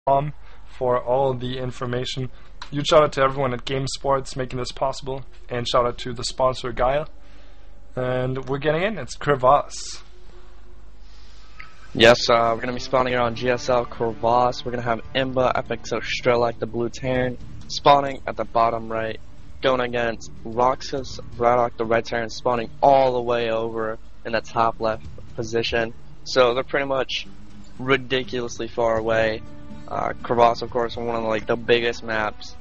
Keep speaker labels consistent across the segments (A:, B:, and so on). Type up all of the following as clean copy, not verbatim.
A: for all the information. Huge shout out to everyone at Game Sports making this possible, and shout out to the sponsor Gaia. And we're getting in. It's Crevasse.
B: Yes, we're going to be spawning here on GSL Crevasse. We're going to have imbaStrelok, the blue Terran, spawning at the bottom right, going against roxkisBratOK, the red Terran, spawning all the way over in the top left position. So they're pretty much ridiculously far away. Crevasse, of course, one of the biggest maps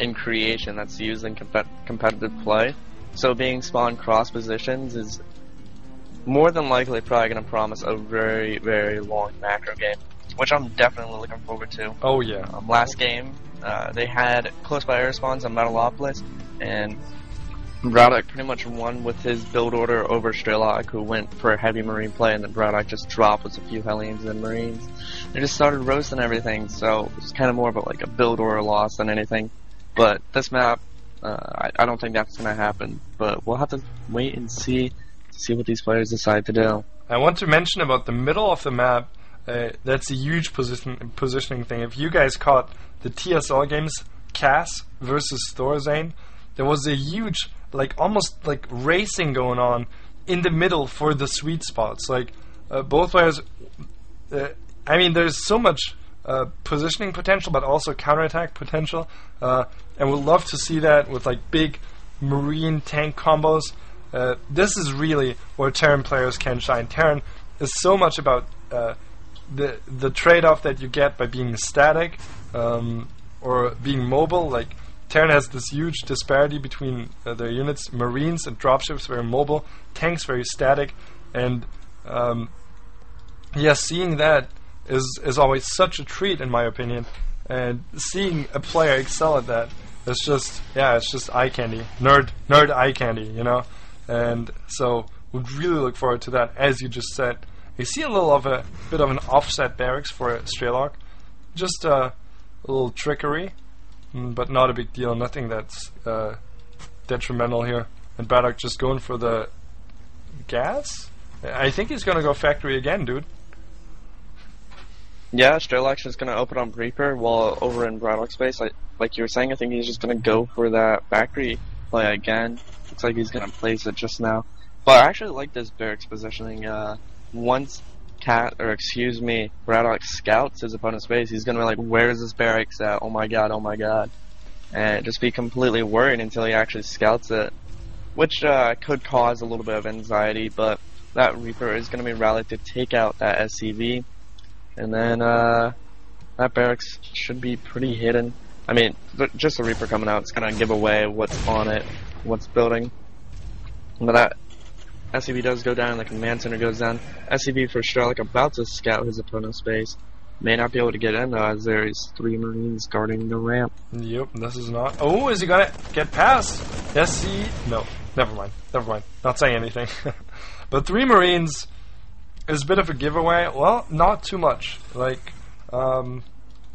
B: in creation that's used in competitive play. So being spawned cross positions is more than likely probably going to promise a very, very long macro game, which I'm definitely looking forward to.
A: Oh yeah.
B: Last game, they had close by air spawns on Metalopolis, and BratOK pretty much won with his build order over Strelok, who went for a heavy marine play, and then BratOK just dropped with a few Hellions and Marines. They just started roasting everything, so it's kind of more of a build order loss than anything. But this map, I don't think that's going to happen, but we'll have to wait and see what these players decide to do.
A: I want to mention about the middle of the map, that's a huge positioning thing. If you guys caught the TSL games, Cass versus Thorazane, there was a huge, almost racing going on in the middle for the sweet spots. Both players, I mean, there's so much positioning potential, but also counterattack potential, and we'd love to see that with big marine tank combos. This is really where Terran players can shine. Terran is so much about the trade-off that you get by being static or being mobile. Terran has this huge disparity between their units. Marines and dropships very mobile, tanks very static, and seeing that is always such a treat in my opinion. And seeing a player excel at that is just it's just eye candy, nerd eye candy, you know. And so would really look forward to that. As you just said, you see a bit of an offset barracks for Strelok, just a little trickery, but not a big deal. Nothing that's detrimental here. And BratOK just going for the gas. I think he's gonna go factory again, dude.
B: Yeah, Strelok's just gonna open on Reaper, while over in BratOK space, like you were saying, I think he's just gonna go for that factory play again. Looks like he's gonna place it just now. But I actually like this barracks positioning. Once BratOK scouts his opponent's base, he's gonna be like, where's this barracks at? Oh my god, oh my god. And just be completely worried until he actually scouts it. Which could cause a little bit of anxiety, but that Reaper is gonna be rallied to take out that SCV. And then that barracks should be pretty hidden. I mean, just the Reaper coming out is gonna give away what's on it, what's building. But that SCV does go down, the command center goes down. SCV for Strelok about to scout his opponent's base. May not be able to get in though, as there is 3 Marines guarding the ramp.
A: Yep, this is not. Oh, is he gonna get past? No, never mind. Not saying anything. But 3 Marines is a bit of a giveaway. Well, not too much.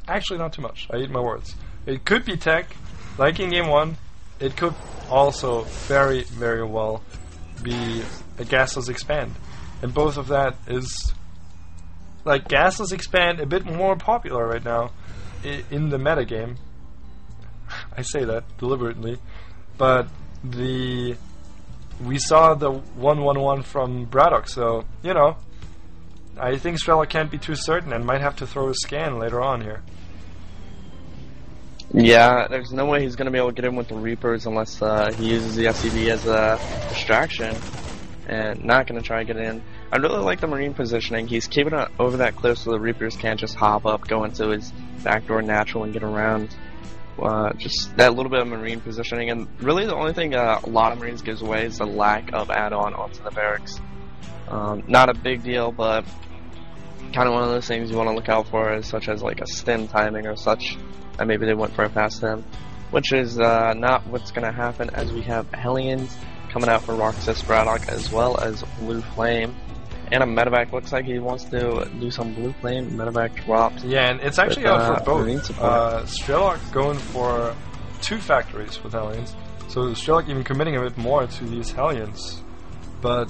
A: Actually, not too much. I eat my words. It could be tech, like in game 1. It could also very, very well be a gasless expand, and both of that is gasless expand a bit more popular right now in the metagame. I say that deliberately, but we saw the 1-1-1 from BratOK, so you know. I think Strelok can't be too certain and might have to throw a scan later on here.
B: Yeah, there's no way he's going to be able to get in with the Reapers unless he uses the SCV as a distraction, and not going to try to get in. I really like the Marine positioning. He's keeping it over that cliff so the Reapers can't just hop up, go into his backdoor natural and get around. Just that little bit of Marine positioning, and really the only thing a lot of Marines gives away is the lack of add-on onto the barracks. Not a big deal, but kind of one of those things you want to look out for, such as a stim timing or such, and maybe they went for a fast stim, which is not what's going to happen, as we have Hellions coming out for roxkisBratOK as well as Blue Flame. And a medevac looks like he wants to do some Blue Flame. Medevac dropped.
A: Yeah, and it's actually out for both. Strelok going for 2 factories with Hellions, so Strelok even committing a bit more to these Hellions. But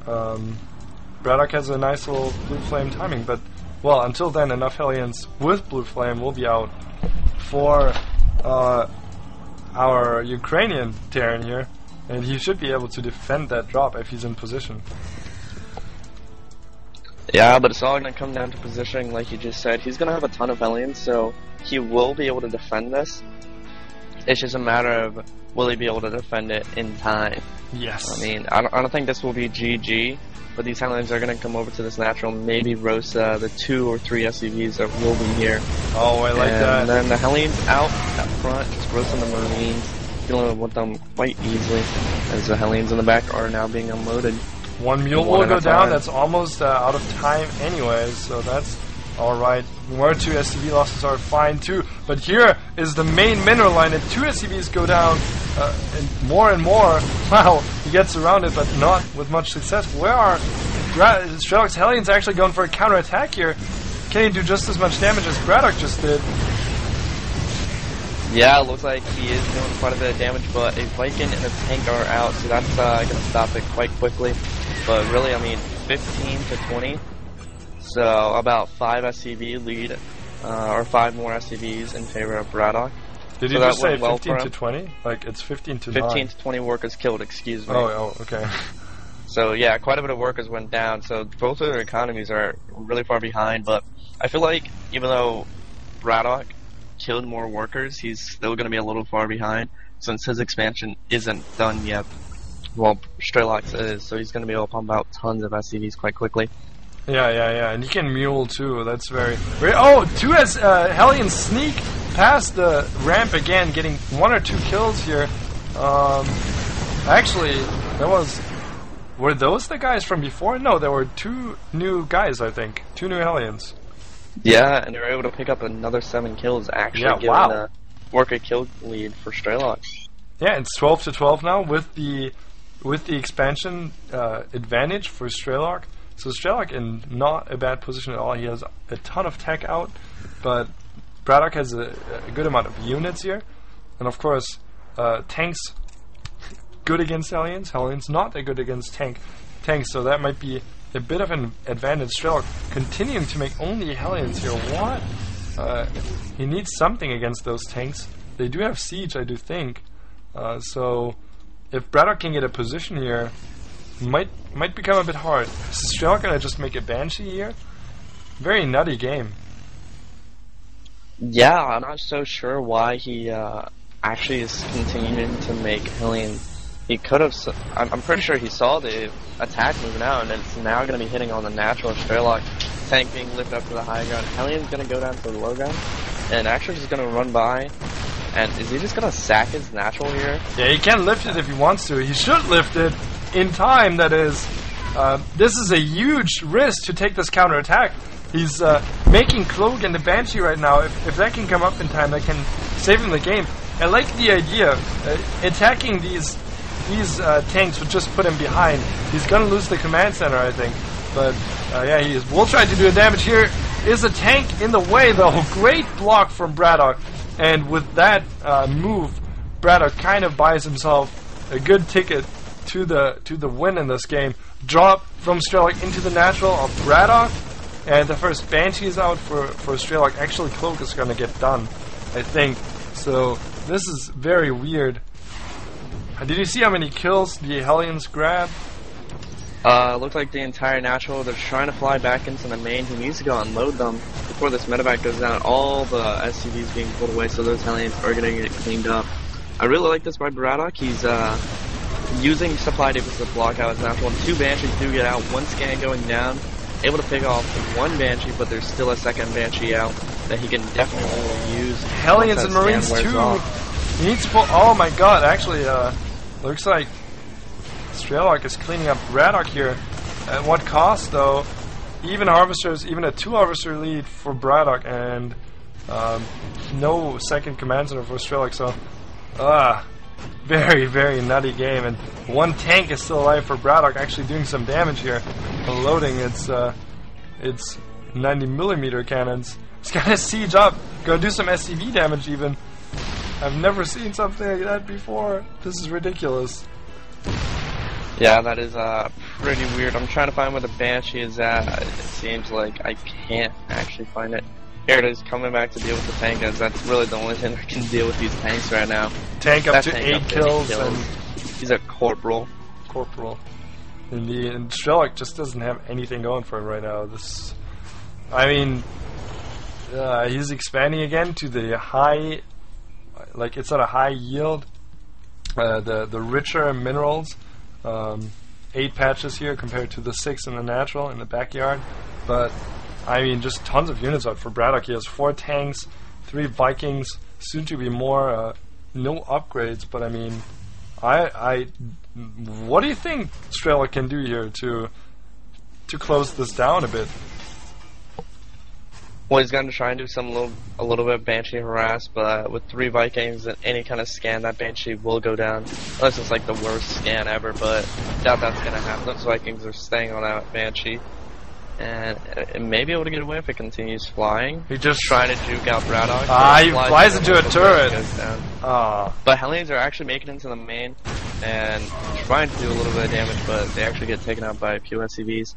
A: BratOK has a nice little Blue Flame timing, but well, until then, enough Hellions with Blue Flame will be out for our Ukrainian Terran here, and he should be able to defend that drop if he's in position.
B: Yeah, but it's all going to come down to positioning, like you just said. He's going to have a ton of Hellions, so he will be able to defend this. It's just a matter of, will he be able to defend it in time?
A: Yes.
B: I mean, I don't think this will be GG, but these Hellions are going to come over to this natural, maybe roast the 2 or 3 SCVs that will be here.
A: Oh, I like that.
B: And then the Hellions out front, just roasting the Marines, dealing with them quite easily, as the Hellions in the back are now being unloaded.
A: One mule will go down. That's almost out of time anyways, so that's alright. 1 or 2 SCV losses are fine too, but here is the main mineral line, and 2 SCVs go down, and more. Wow, he gets around it, but not with much success. Where are Strelok's Hellions actually going for a counterattack here? Can he do just as much damage as BratOK just did?
B: Yeah, it looks like he is doing quite a bit of damage, but a Viking and a tank are out, so that's going to stop it quite quickly. But really, I mean, 15 to 20, so about 5 SCV lead, or 5 more SCVs in favor of BratOK.
A: Did you just say 15 to 20? Like, it's 15 to 9.
B: 15 to 20 workers killed, excuse me.
A: Oh, okay.
B: So yeah, quite a bit of workers went down, so both of their economies are really far behind, but I feel like even though BratOK killed more workers, he's still going to be a little far behind since his expansion isn't done yet. Well, Strelok's is, so he's going to be able to pump out tons of SCVs quite quickly.
A: Yeah, and he can mule too. That's very. Oh, 2 Hellions sneak past the ramp again, getting 1 or 2 kills here. Actually, there was. Were those the guys from before? No, there were 2 new guys, I think. 2 new Hellions.
B: Yeah, and they were able to pick up another 7 kills, actually, giving a worker kill lead for Strelok.
A: Yeah, it's 12 to 12 now with the expansion advantage for Strelok. So Strelok in not a bad position at all. He has a ton of tech out, but BratOK has a good amount of units here, and of course tanks good against Hellions. Hellions not that good against tanks. So that might be a bit of an advantage. Strelok continuing to make only Hellions here. What? He needs something against those tanks. They do have siege, I do think. So if BratOK can get a position here, might become a bit hard. Is Strelok gonna just make a Banshee here? Very nutty game.
B: Yeah, I'm not so sure why he actually is continuing to make Hellions. He could have. I'm pretty sure he saw the attack moving out, and it's now going to be hitting on the natural Strelok. Tank being lifted up to the high ground. Hellion's going to go down to the low ground, and actually just going to run by. And is he just going to sack his natural here?
A: Yeah, he can lift it if he wants to. He should lift it in time, that is. This is a huge risk to take this counterattack. He's making Cloak and the Banshee right now. If that can come up in time, that can save him the game. I like the idea. Attacking these tanks would just put him behind. He's going to lose the command center, I think. But yeah, he will try to do damage here. Is a tank in the way, though. Great block from BratOK. And with that move, BratOK kind of buys himself a good ticket to the win in this game. Drop from Strelok into the natural of BratOK, and the first Banshee is out for Strelok. Actually, Cloak is going to get done, I think. So this is very weird. Did you see how many kills the Hellions grab?
B: Looked like the entire natural. They're trying to fly back into the main. He needs to go unload them before this medevac goes down. All the SCVs being pulled away, so those Hellions are going to get cleaned up. I really like this by BratOK. He's using supply deficit to block out his natural. 2 Banshees do get out. 1 scan going down. Able to pick off 1 Banshee, but there's still a 2nd Banshee out that he can definitely use.
A: Hellions and Marines too. He needs to pull. Oh my god! Actually, looks like Strelok is cleaning up BratOK here. At what cost, though? Even Harvesters, even a 2 Harvester lead for BratOK, and no 2nd command center for Strelok. So, very, very nutty game. And 1 tank is still alive for BratOK, actually doing some damage here. Loading its 90mm cannons. It's gonna siege up. Gonna do some SCV damage even. I've never seen something like that before. This is ridiculous.
B: Yeah, that is pretty weird. I'm trying to find where the Banshee is at. It seems like I can't actually find it. Here it is, coming back to deal with the tank, as that's really the only thing that can deal with these tanks right now.
A: Tank up to 8 kills. And
B: he's a corporal.
A: And Strelok just doesn't have anything going for him right now. I mean, he's expanding again to the high, like it's at a high yield. The richer minerals, 8 patches here compared to the 6 in the natural in the backyard. But I mean, just tons of units out for BratOK. He has 4 tanks, 3 Vikings, soon to be more. No upgrades, but I mean, what do you think Strelok can do here to close this down a bit?
B: Well, he's going to try and do a little bit of Banshee harass, but with 3 Vikings and any kind of scan, that Banshee will go down. Unless it's like the worst scan ever, but I doubt that's going to happen. Those Vikings are staying on that Banshee. And it may be able to get away if it continues flying.
A: He just
B: trying to juke out BratOK.
A: He flies into a turret.
B: But Hellions are actually making it into the main and trying to do a little bit of damage, but they actually get taken out by a few SCVs.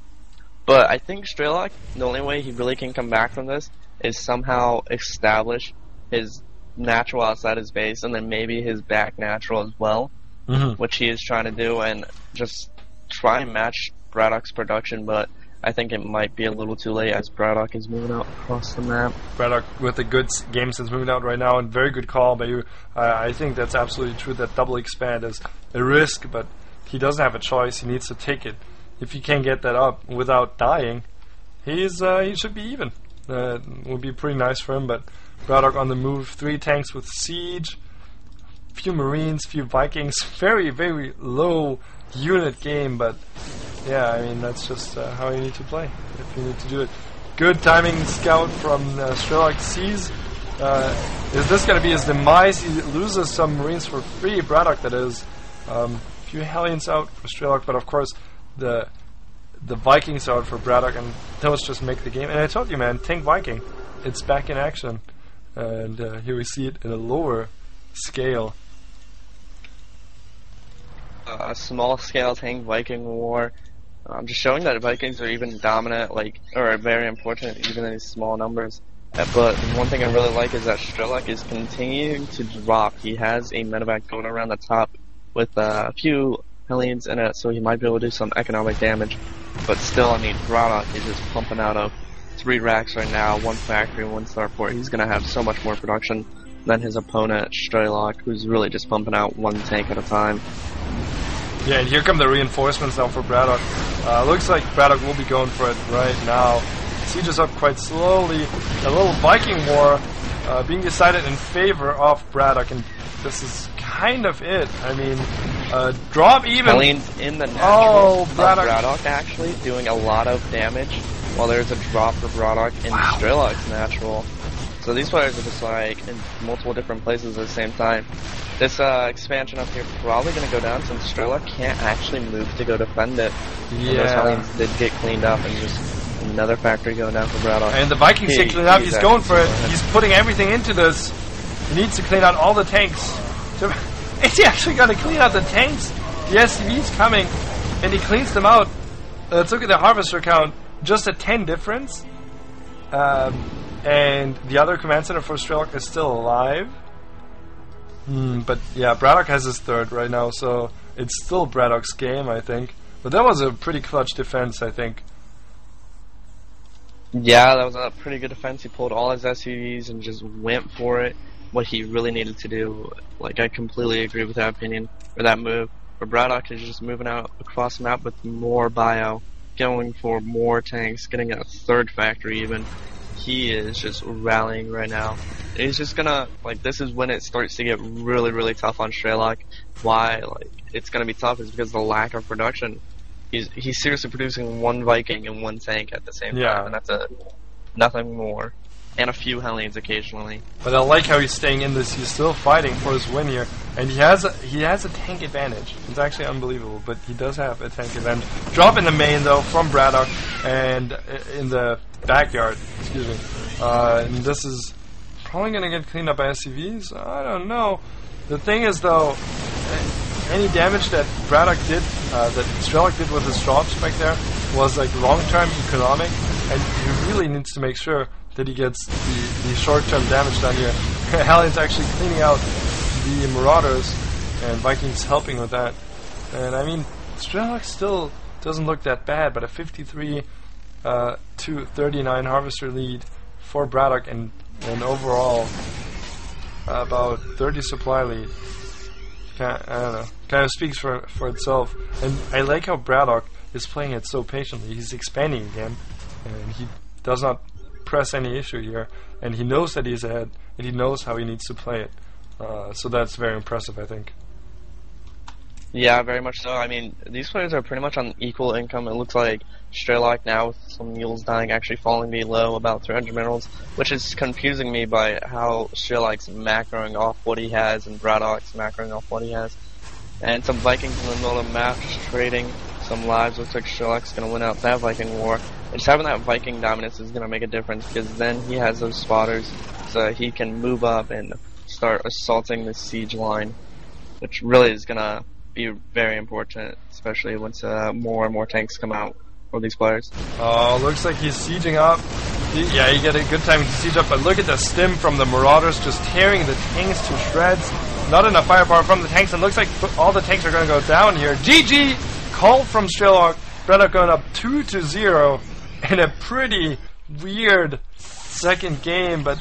B: But I think Strelok, the only way he really can come back from this is somehow establish his natural outside his base and then maybe his back natural as well, which he is trying to do, and just try and match BratOK's production, but I think it might be a little too late as BratOK is moving out across the map.
A: BratOK with a good game sense moving out right now, and very good call by you. I think that's absolutely true, that double expand is a risk, but he doesn't have a choice. He needs to take it. If he can get that up without dying, he should be even. Would be pretty nice for him, but BratOK on the move. 3 tanks with siege, few Marines, few Vikings. Very, very low unit game, but yeah, I mean, that's just how you need to play if you need to do it. Good timing scout from Strelok. Sees, is this going to be his demise? He loses some Marines for free. BratOK, that is. Few Hellions out for Strelok, but of course the Vikings out for BratOK, and those just make the game. And I told you, man, tank Viking, it's back in action, and here we see it in a lower scale.
B: A small scale tank Viking war. Just showing that Vikings are even dominant, or very important even in these small numbers. But one thing I really like is that Strelok is continuing to drop. He has a medevac going around the top with a few Hellions in it, so he might be able to do some economic damage. But still, I mean, BratOK is just pumping out of 3 racks right now, 1 factory, 1 starport. He's going to have so much more production than his opponent, Strelok, who's really just pumping out 1 tank at a time.
A: Yeah, and here come the reinforcements now for BratOK. Looks like BratOK will be going for it right now. Siege is up quite slowly. A little Viking war being decided in favor of BratOK, and this is kind of it. I mean, drop even.
B: Hellions in the natural BratOK actually doing a lot of damage, while there's a drop for BratOK in Strelok's natural. So these players are just like in multiple different places at the same time. This expansion up here probably going to go down since Strelok can't actually move to go defend it.
A: Yeah.
B: And those Hellions did get cleaned up, and just another factory going down for BratOK.
A: And the Vikings get cleaned up. He's going for it. He's putting everything into this. He needs to clean out all the tanks. Is he actually going to clean out the tanks? The SCV's coming, and he cleans them out. Let's look at the harvester count. Just a 10 difference. And the other command center for Strelok is still alive. But yeah, BratOK has his 3rd right now, so it's still BratOK's game, I think. But that was a pretty clutch defense, I think.
B: Yeah, that was a pretty good defense. He pulled all his SCVs and just went for it. What he really needed to do. I completely agree with that opinion, or that move. But BratOK is just moving out across the map with more bio, going for more tanks, getting a 3rd factory even. He is just rallying right now. He's just gonna, this is when it starts to get really, really tough on Strelok. Why, it's gonna be tough is because of the lack of production. He's seriously producing 1 Viking and 1 tank at the same time, and that's nothing more. And a few Hellions occasionally. But
A: I like how he's staying in this. He's still fighting for his win here, and he has a tank advantage. It's actually unbelievable, but he does have a tank advantage. Drop in the main though from BratOK, and in the backyard. Excuse me. And this is probably going to get cleaned up by SCVs. I don't know. The thing is though, any damage that BratOK did, that Strelok did with his drops back there, was like long-term economic, and he really needs to make sure that he gets the short-term damage done here. Hallion's actually cleaning out the Marauders, and Vikings helping with that. And I mean, Strelok still doesn't look that bad, but a 53 to 39 Harvester lead for BratOK, and overall about 30 supply lead. I don't know. Kind of speaks for itself. And I like how BratOK is playing it so patiently. He's expanding again, and he does not press any issue here. And he knows that he's ahead, and he knows how he needs to play it. So that's very impressive, I think.
B: Yeah, very much so. I mean, these players are pretty much on equal income. It looks like Strelok now, with some mules dying, actually falling below about 300 minerals, which is confusing me by how Strelok's macroing off what he has and BratOK's macroing off what he has. And some Vikings in the middle of the map just trading some lives. Looks like Strelok's going to win out that Viking war. And just having that Viking dominance is going to make a difference, because then he has those spotters, so he can move up and start assaulting the siege line, which really is going to be very important, especially once more and more tanks come out for these players.
A: Oh, looks like he's sieging up. Yeah, you get a good time to siege up, but look at the stim from the Marauders just tearing the tanks to shreds. Not enough firepower from the tanks, and looks like all the tanks are going to go down here. GG! Call from Strelok. BratOK going up 2-0 in a pretty weird second game, but